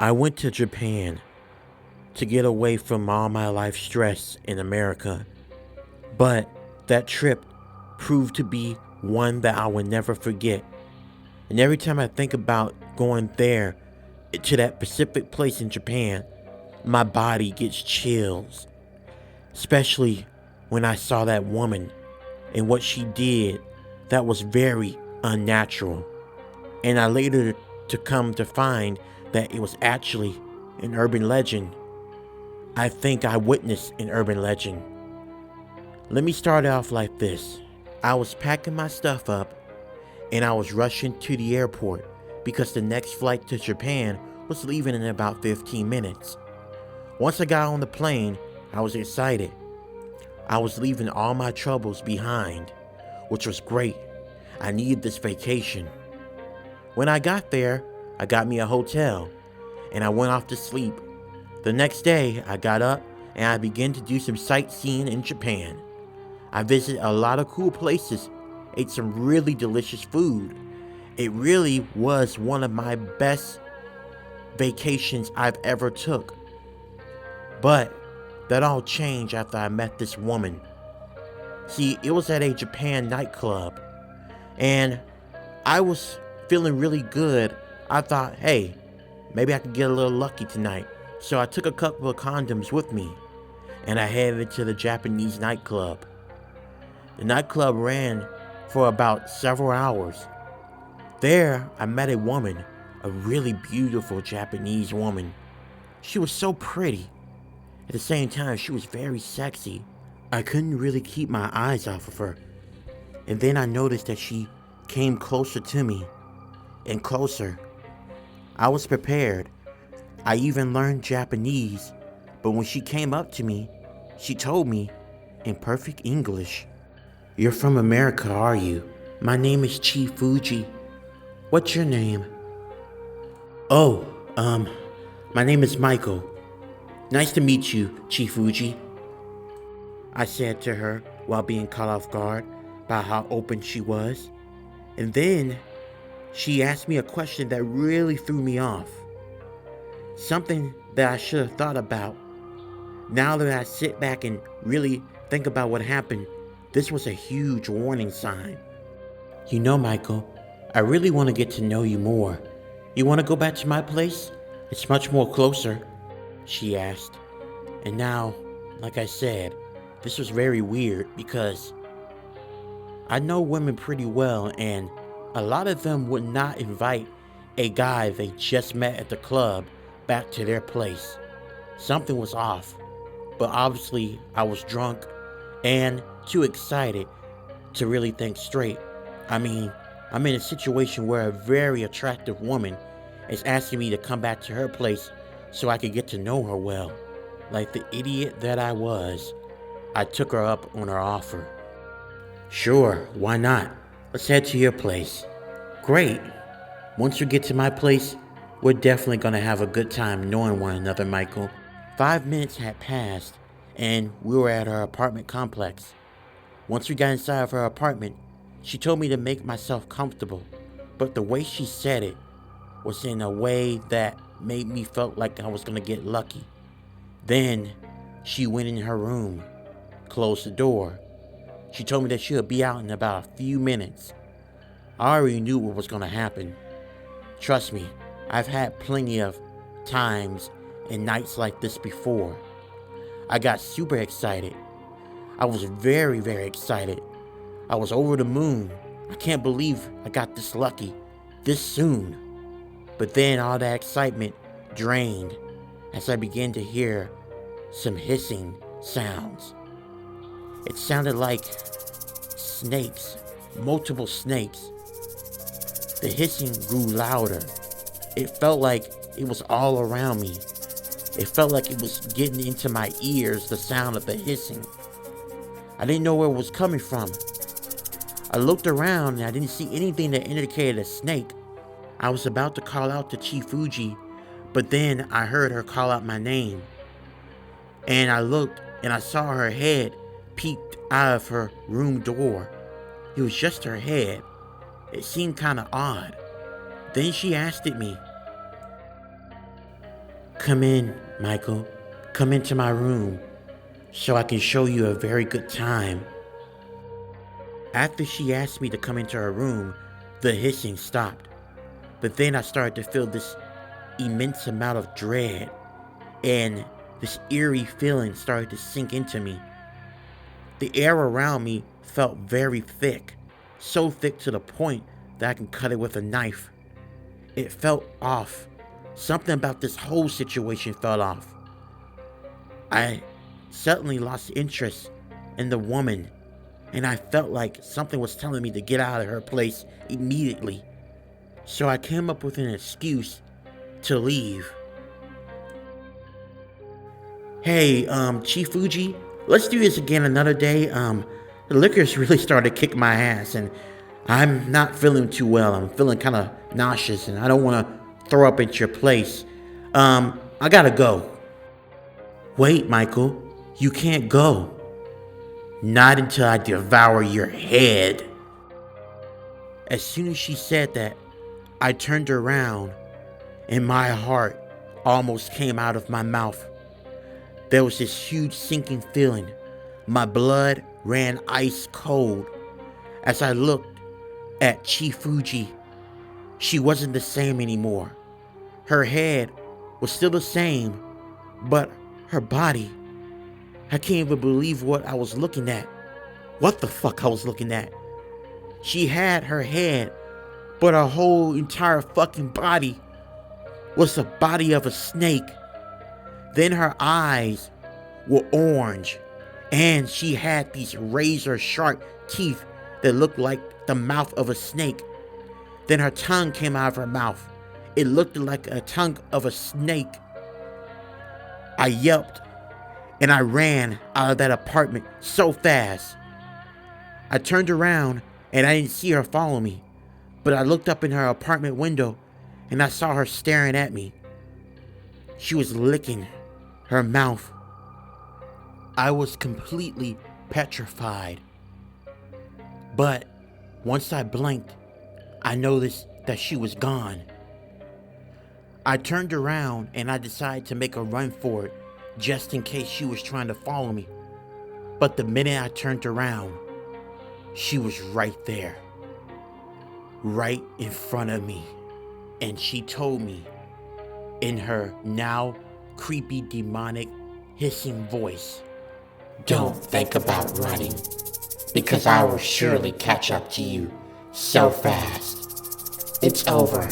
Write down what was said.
I went to Japan to get away from all my life stress in America, but that trip proved to be one that I will never forget. And every time I think about going there to that specific place in Japan, my body gets chills, especially when I saw that woman and what she did that was very unnatural. And I later to come to find that it was actually an urban legend. I think I witnessed an urban legend. Let me start off like this. I was packing my stuff up and I was rushing to the airport because the next flight to Japan was leaving in about 15 minutes. Once I got on the plane, I was excited. I was leaving all my troubles behind, which was great. I needed this vacation. When I got there, I got me a hotel and I went off to sleep. The next day, I got up and I began to do some sightseeing in Japan. I visited a lot of cool places, ate some really delicious food. It really was one of my best vacations I've ever took. But that all changed after I met this woman. See, it was at a Japan nightclub and I was feeling really good. I thought, hey, maybe I could get a little lucky tonight. So I took a couple of condoms with me and I headed to the Japanese nightclub. The nightclub ran for about several hours. There, I met a woman, a really beautiful Japanese woman. She was so pretty. At the same time, she was very sexy. I couldn't really keep my eyes off of her. And then I noticed that she came closer to me and closer. I was prepared. I even learned Japanese, but when she came up to me, she told me in perfect English, "You're from America, are you? My name is Chi Fuji. What's your name?" "Oh, my name is Michael. Nice to meet you, Chi Fuji," I said to her while being caught off guard by how open she was. And then she asked me a question that really threw me off. Something that I should have thought about. Now that I sit back and really think about what happened, this was a huge warning sign. "You know, Michael, I really want to get to know you more. You want to go back to my place? It's much more closer," she asked. And now, like I said, this was very weird because I know women pretty well and a lot of them would not invite a guy they just met at the club back to their place. Something was off, but obviously I was drunk and too excited to really think straight. I mean, I'm in a situation where a very attractive woman is asking me to come back to her place so I could get to know her well. Like the idiot that I was, I took her up on her offer. "Sure, why not? Let's head to your place." "Great. Once you get to my place, we're definitely gonna have a good time knowing one another, Michael." 5 minutes had passed and we were at her apartment complex. Once we got inside of her apartment, she told me to make myself comfortable, but the way she said it was in a way that made me felt like I was gonna get lucky. Then she went in her room, closed the door. She told me that she would be out in about a few minutes. I already knew what was gonna happen. Trust me, I've had plenty of times and nights like this before. I got super excited. I was very, very excited. I was over the moon. I can't believe I got this lucky, this soon. But then all that excitement drained as I began to hear some hissing sounds. It sounded like snakes, multiple snakes. The hissing grew louder. It felt like it was all around me. It felt like it was getting into my ears, the sound of the hissing. I didn't know where it was coming from. I looked around and I didn't see anything that indicated a snake. I was about to call out to Chi Fuji, but then I heard her call out my name. And I looked and I saw her head peeked out of her room door. It was just her head. It seemed kind of odd. Then she asked me, Come in, Michael. Come into my room so I can show you a very good time. After she asked me to come into her room, the hissing stopped. But then I started to feel this immense amount of dread, and this eerie feeling started to sink into me. The air around me felt very thick, so thick to the point that I can cut it with a knife. It felt off. Something about this whole situation felt off. I suddenly lost interest in the woman, and I felt like something was telling me to get out of her place immediately. So I came up with an excuse to leave. Hey, Chief Fuji, let's do this again another day. The liquor's really started to kick my ass, and I'm not feeling too well. I'm feeling kind of nauseous, and I don't want to throw up at your place. I gotta go. Wait, Michael, you can't go. Not until I devour your head. As soon as she said that, I turned around, and my heart almost came out of my mouth. There was this huge sinking feeling. My blood ran ice cold. As I looked at Chief Fuji, she wasn't the same anymore. Her head was still the same, but her body, I can't even believe what I was looking at. What the fuck I was looking at. She had her head, but her whole entire fucking body was the body of a snake. Then her eyes were orange, and she had these razor sharp teeth that looked like the mouth of a snake. Then her tongue came out of her mouth. It looked like a tongue of a snake. I yelped, and I ran out of that apartment so fast. I turned around, and I didn't see her follow me, but I looked up in her apartment window, and I saw her staring at me. She was licking her mouth. I was completely petrified. But once I blinked, I noticed that she was gone. I turned around and I decided to make a run for it, just in case she was trying to follow me. But the minute I turned around, she was right there, right in front of me. And she told me in her now creepy, demonic, hissing voice, "Don't think about running, because I will surely catch up to you so fast. It's over.